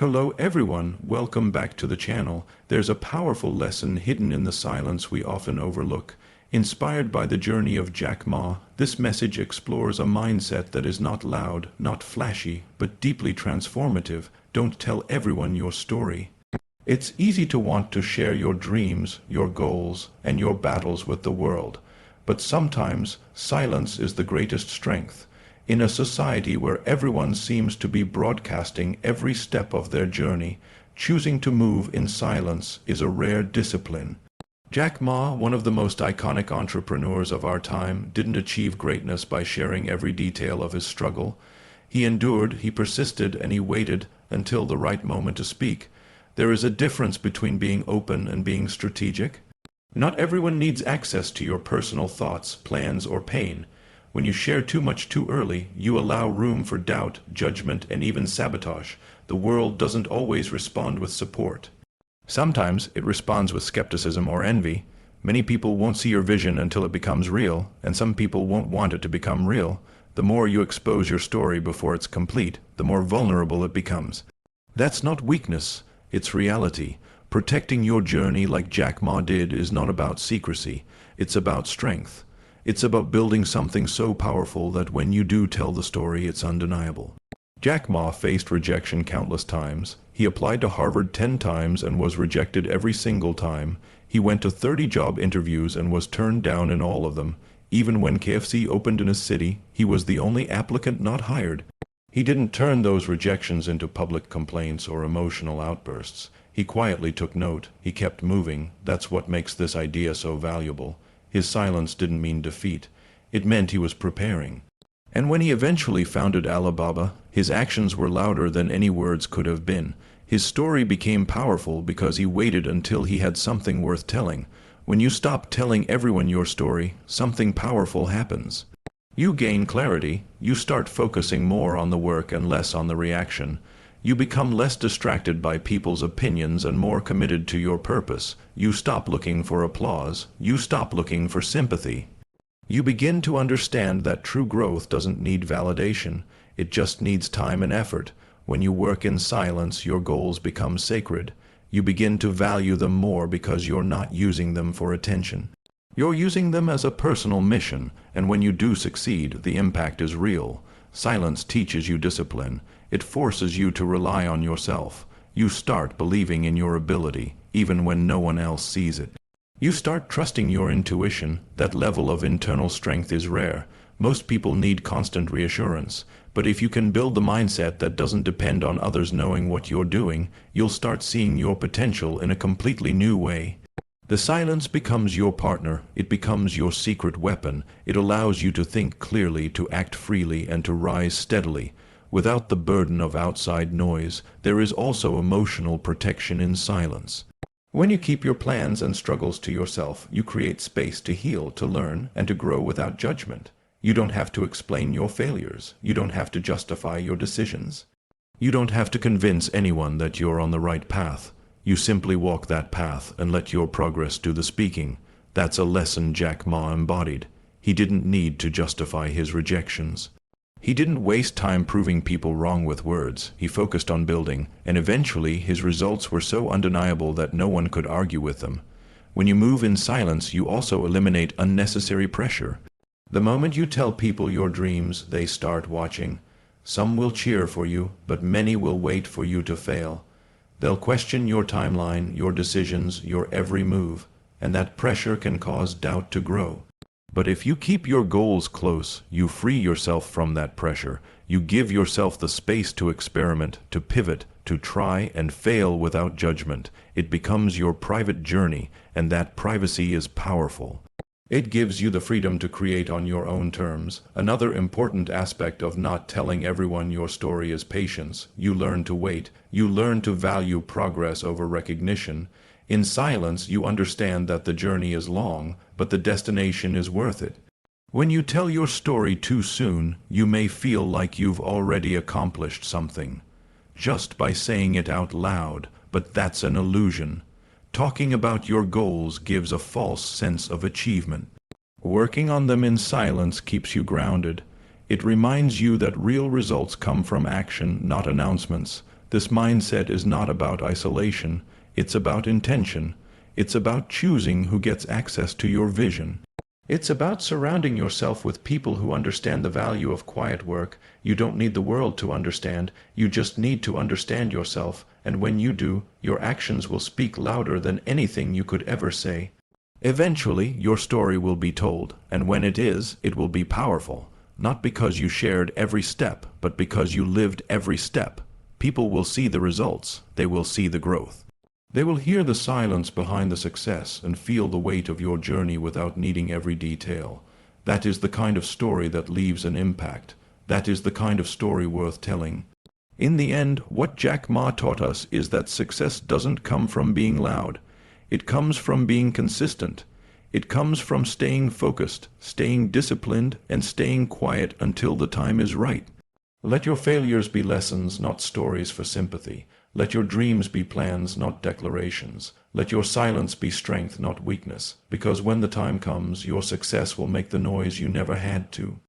Hello everyone, welcome back to the channel. There's a powerful lesson hidden in the silence we often overlook. Inspired by the journey of Jack Ma, this message explores a mindset that is not loud, not flashy, but deeply transformative. Don't tell everyone your story. It's easy to want to share your dreams, your goals, and your battles with the world. But sometimes, silence is the greatest strength. In a society where everyone seems to be broadcasting every step of their journey, choosing to move in silence is a rare discipline. Jack Ma, one of the most iconic entrepreneurs of our time, didn't achieve greatness by sharing every detail of his struggle. He endured, he persisted, and he waited until the right moment to speak. There is a difference between being open and being strategic. Not everyone needs access to your personal thoughts, plans, or pain. When you share too much too early, you allow room for doubt, judgment, and even sabotage. The world doesn't always respond with support. Sometimes it responds with skepticism or envy. Many people won't see your vision until it becomes real, and some people won't want it to become real. The more you expose your story before it's complete, the more vulnerable it becomes. That's not weakness, it's reality. Protecting your journey like Jack Ma did is not about secrecy, it's about strength. It's about building something so powerful that when you do tell the story, it's undeniable. Jack Ma faced rejection countless times. He applied to Harvard 10 times and was rejected every single time. He went to 30 job interviews and was turned down in all of them. Even when KFC opened in his city, he was the only applicant not hired. He didn't turn those rejections into public complaints or emotional outbursts. He quietly took note. He kept moving. That's what makes this idea so valuable. His silence didn't mean defeat. It meant he was preparing. And when he eventually founded Alibaba, his actions were louder than any words could have been. His story became powerful because he waited until he had something worth telling. When you stop telling everyone your story, something powerful happens. You gain clarity. You start focusing more on the work and less on the reaction. You become less distracted by people's opinions and more committed to your purpose. You stop looking for applause. You stop looking for sympathy. You begin to understand that true growth doesn't need validation. It just needs time and effort. When you work in silence, your goals become sacred. You begin to value them more because you're not using them for attention. You're using them as a personal mission, and when you do succeed, the impact is real. Silence teaches you discipline. It forces you to rely on yourself. You start believing in your ability, even when no one else sees it. You start trusting your intuition. That level of internal strength is rare. Most people need constant reassurance. But if you can build the mindset that doesn't depend on others knowing what you're doing, you'll start seeing your potential in a completely new way. The silence becomes your partner. It becomes your secret weapon. It allows you to think clearly, to act freely, and to rise steadily. Without the burden of outside noise, there is also emotional protection in silence. When you keep your plans and struggles to yourself, you create space to heal, to learn, and to grow without judgment. You don't have to explain your failures. You don't have to justify your decisions. You don't have to convince anyone that you're on the right path. You simply walk that path and let your progress do the speaking. That's a lesson Jack Ma embodied. He didn't need to justify his rejections. He didn't waste time proving people wrong with words. He focused on building, and eventually his results were so undeniable that no one could argue with them. When you move in silence, you also eliminate unnecessary pressure. The moment you tell people your dreams, they start watching. Some will cheer for you, but many will wait for you to fail. They'll question your timeline, your decisions, your every move, and that pressure can cause doubt to grow. But if you keep your goals close, you free yourself from that pressure. You give yourself the space to experiment, to pivot, to try and fail without judgment. It becomes your private journey, and that privacy is powerful. It gives you the freedom to create on your own terms. Another important aspect of not telling everyone your story is patience. You learn to wait. You learn to value progress over recognition. In silence, you understand that the journey is long, but the destination is worth it. When you tell your story too soon, you may feel like you've already accomplished something, just by saying it out loud, but that's an illusion. Talking about your goals gives a false sense of achievement. Working on them in silence keeps you grounded. It reminds you that real results come from action, not announcements. This mindset is not about isolation, it's about intention. It's about choosing who gets access to your vision. It's about surrounding yourself with people who understand the value of quiet work. You don't need the world to understand, you just need to understand yourself, and when you do, your actions will speak louder than anything you could ever say. Eventually, your story will be told, and when it is, it will be powerful. Not because you shared every step, but because you lived every step. People will see the results, they will see the growth. They will hear the silence behind the success and feel the weight of your journey without needing every detail. That is the kind of story that leaves an impact. That is the kind of story worth telling. In the end, what Jack Ma taught us is that success doesn't come from being loud. It comes from being consistent. It comes from staying focused, staying disciplined, and staying quiet until the time is right. Let your failures be lessons, not stories for sympathy. Let your dreams be plans, not declarations. Let your silence be strength, not weakness, because when the time comes, your success will make the noise you never had to.